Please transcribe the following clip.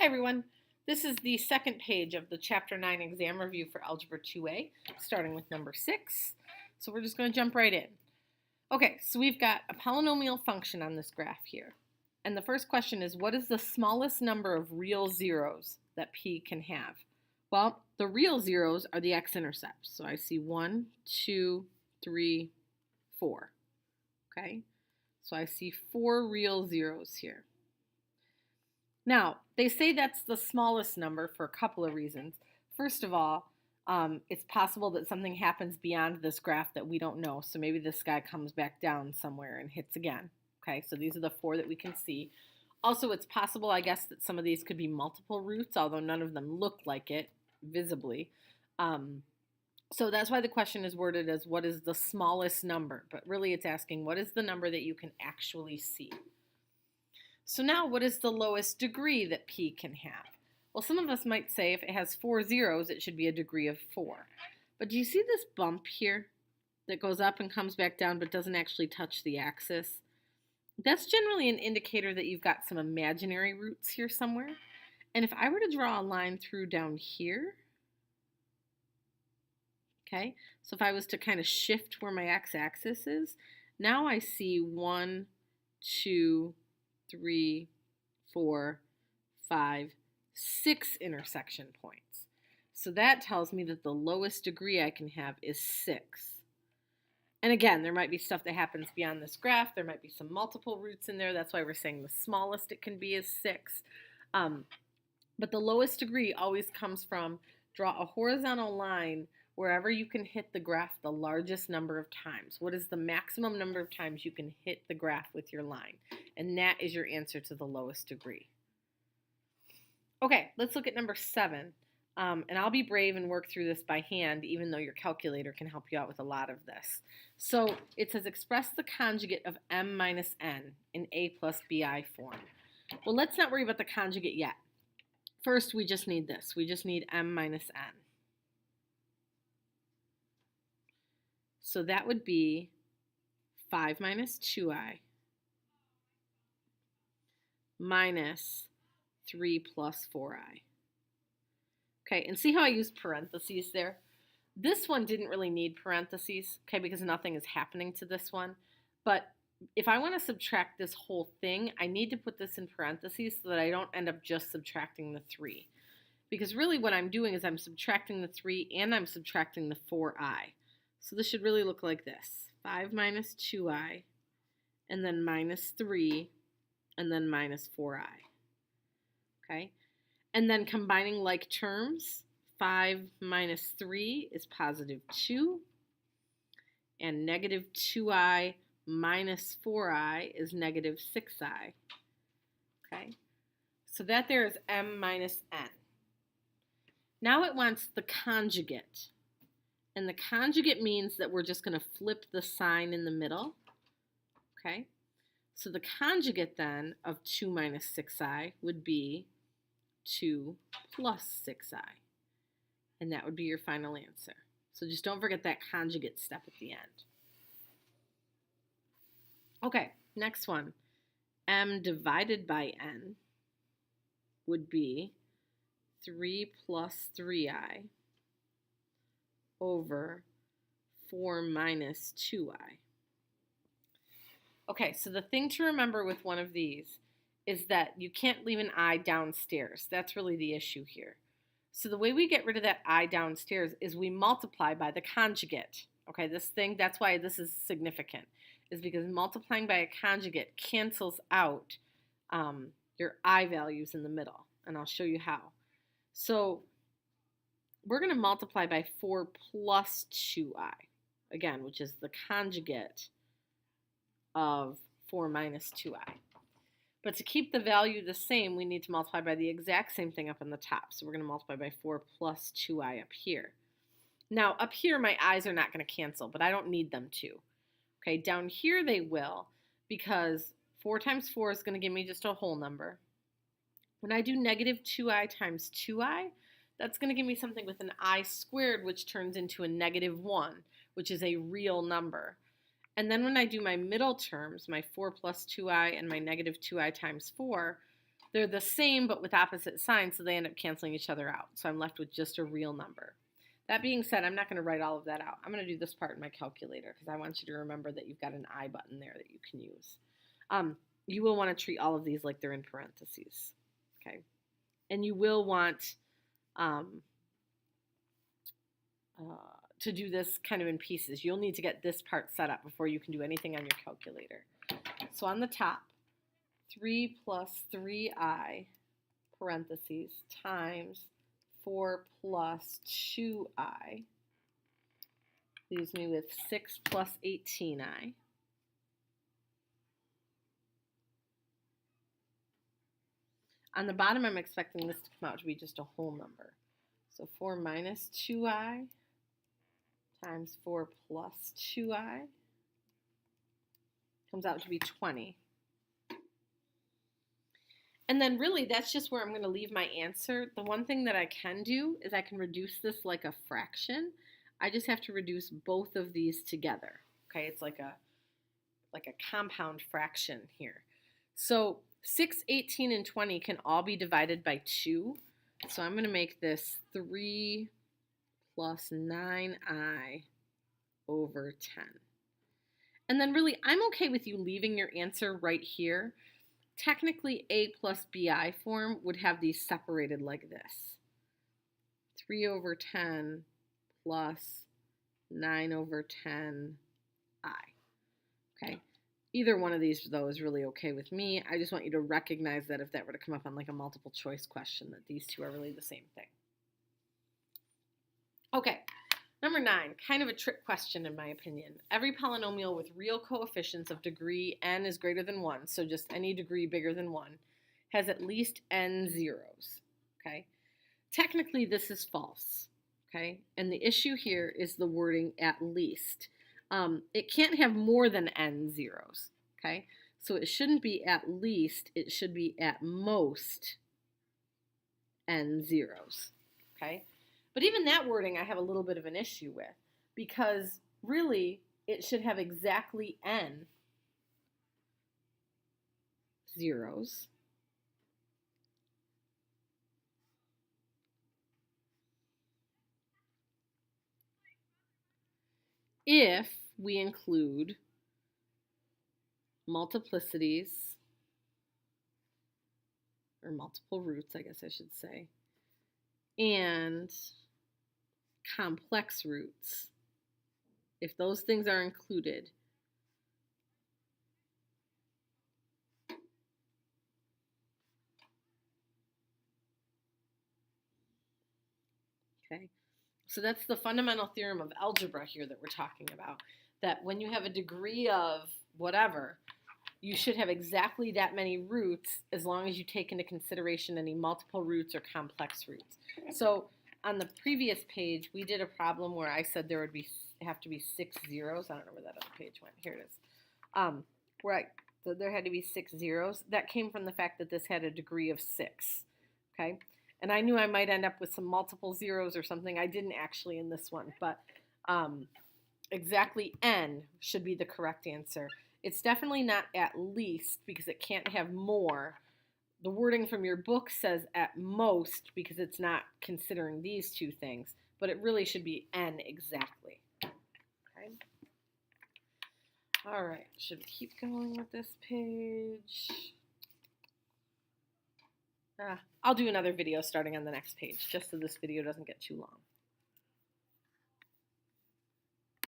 Hi everyone, this is the second page of the Chapter 9 exam review for Algebra 2A, starting with number 6. So we're just going to jump right in. Okay, so we've got a polynomial function on this graph here. And the first question is, what is the smallest number of real zeros that P can have? Well, the real zeros are the x-intercepts. So I see 1, 2, 3, 4. Okay, so I see 4 real zeros here. Now, they say that's the smallest number for a couple of reasons. First of all, it's possible that something happens beyond this graph that we don't know. So maybe this guy comes back down somewhere and hits again. Okay, so these are the 4 that we can see. Also, it's possible, I guess, that some of these could be multiple roots, although none of them look like it visibly. So that's why the question is worded as what is the smallest number? But really it's asking what is the number that you can actually see? So now what is the lowest degree that P can have? Well, some of us might say if it has 4 zeros, it should be a degree of 4. But do you see this bump here that goes up and comes back down but doesn't actually touch the axis? That's generally an indicator that you've got some imaginary roots here somewhere. And if I were to draw a line through down here, okay, so if I was to kind of shift where my x-axis is, now I see 1, 2, 3, 4, 5, 6 intersection points. So that tells me that the lowest degree I can have is 6. And again, there might be stuff that happens beyond this graph. There might be some multiple roots in there. That's why we're saying the smallest it can be is 6. But the lowest degree always comes from draw a horizontal line wherever you can hit the graph the largest number of times. What is the maximum number of times you can hit the graph with your line? And that is your answer to the lowest degree. Okay, let's look at number 7. And I'll be brave and work through this by hand, even though your calculator can help you out with a lot of this. So it says express the conjugate of m minus n in a plus bi form. Well, let's not worry about the conjugate yet. First, we just need this. We just need m minus n. So that would be 5 minus 2i minus 3 plus 4i. Okay, and see how I used parentheses there? This one didn't really need parentheses, okay, because nothing is happening to this one. But if I want to subtract this whole thing, I need to put this in parentheses so that I don't end up just subtracting the 3. Because really what I'm doing is I'm subtracting the 3 and I'm subtracting the 4i. So this should really look like this. 5 minus 2i, and then minus 3, and then minus 4i. Okay? And then combining like terms, 5 minus 3 is positive 2, and negative 2i minus 4i is negative 6i. Okay? So that there is m minus n. Now it wants the conjugate. And the conjugate means that we're just going to flip the sign in the middle. Okay? So the conjugate then of 2 minus 6i would be 2 plus 6i. And that would be your final answer. So just don't forget that conjugate step at the end. Okay, next one. M divided by n would be 3 plus 3i over 4 minus 2i. Okay, so the thing to remember with one of these is that you can't leave an I downstairs. That's really the issue here. So the way we get rid of that I downstairs is we multiply by the conjugate. Okay, this thing, that's why this is significant, is because multiplying by a conjugate cancels out your I values in the middle, and I'll show you how. So we're going to multiply by 4 plus 2i, again, which is the conjugate of 4 minus 2i. But to keep the value the same, we need to multiply by the exact same thing up on the top. So we're going to multiply by 4 plus 2i up here. Now, up here, my i's are not going to cancel, but I don't need them to. Okay, down here they will, because 4 times 4 is going to give me just a whole number. When I do negative 2i times 2i, that's going to give me something with an I squared, which turns into a negative 1, which is a real number. And then when I do my middle terms, my 4 plus 2i and my negative 2i times 4, They're the same but with opposite signs, so they end up canceling each other out. So I'm left with just a real number. That being said, I'm not going to write all of that out. I'm going to do this part in my calculator because I want you to remember that you've got an I button there that you can use. You will want to treat all of these like they're in parentheses, okay? And you will want to do this kind of in pieces. You'll need to get this part set up before you can do anything on your calculator. So on the top, 3 plus 3i, parentheses, times 4 plus 2i, leaves me with 6 plus 18i. On the bottom, I'm expecting this to come out to be just a whole number. So 4 minus 2i times 4 plus 2i comes out to be 20. And then really, that's just where I'm going to leave my answer. The one thing that I can do is I can reduce this like a fraction. I just have to reduce both of these together. Okay, it's like a compound fraction here. So 6, 18, and 20 can all be divided by 2. So I'm going to make this 3 plus 9i over 10. And then really, I'm okay with you leaving your answer right here. Technically, a plus bi form would have these separated like this. 3 over 10 plus 9 over 10i. Okay. Either one of these, though, is really okay with me. I just want you to recognize that if that were to come up on like a multiple choice question, that these two are really the same thing. Okay, number 9, kind of a trick question in my opinion. Every polynomial with real coefficients of degree n is greater than 1, so just any degree bigger than 1, has at least n zeros. Okay, technically this is false. Okay, and the issue here is the wording at least. It can't have more than n zeros, okay? So it shouldn't be at least, it should be at most n zeros, okay? But even that wording I have a little bit of an issue with because really it should have exactly n zeros. If we include multiplicities, or multiple roots, I guess I should say, and complex roots, if those things are included, okay? So that's the fundamental theorem of algebra here that we're talking about, that when you have a degree of whatever, you should have exactly that many roots as long as you take into consideration any multiple roots or complex roots. So on the previous page, we did a problem where I said there would have to be 6 zeros. I don't know where that other page went. Here it is. So there had to be 6 zeros. That came from the fact that this had a degree of 6. Okay? And I knew I might end up with some multiple zeros or something. I didn't actually in this one, but exactly n should be the correct answer. It's definitely not at least because it can't have more. The wording from your book says at most because it's not considering these two things, but it really should be n exactly. Okay. All right, should we keep going with this page? I'll do another video starting on the next page, just so this video doesn't get too long.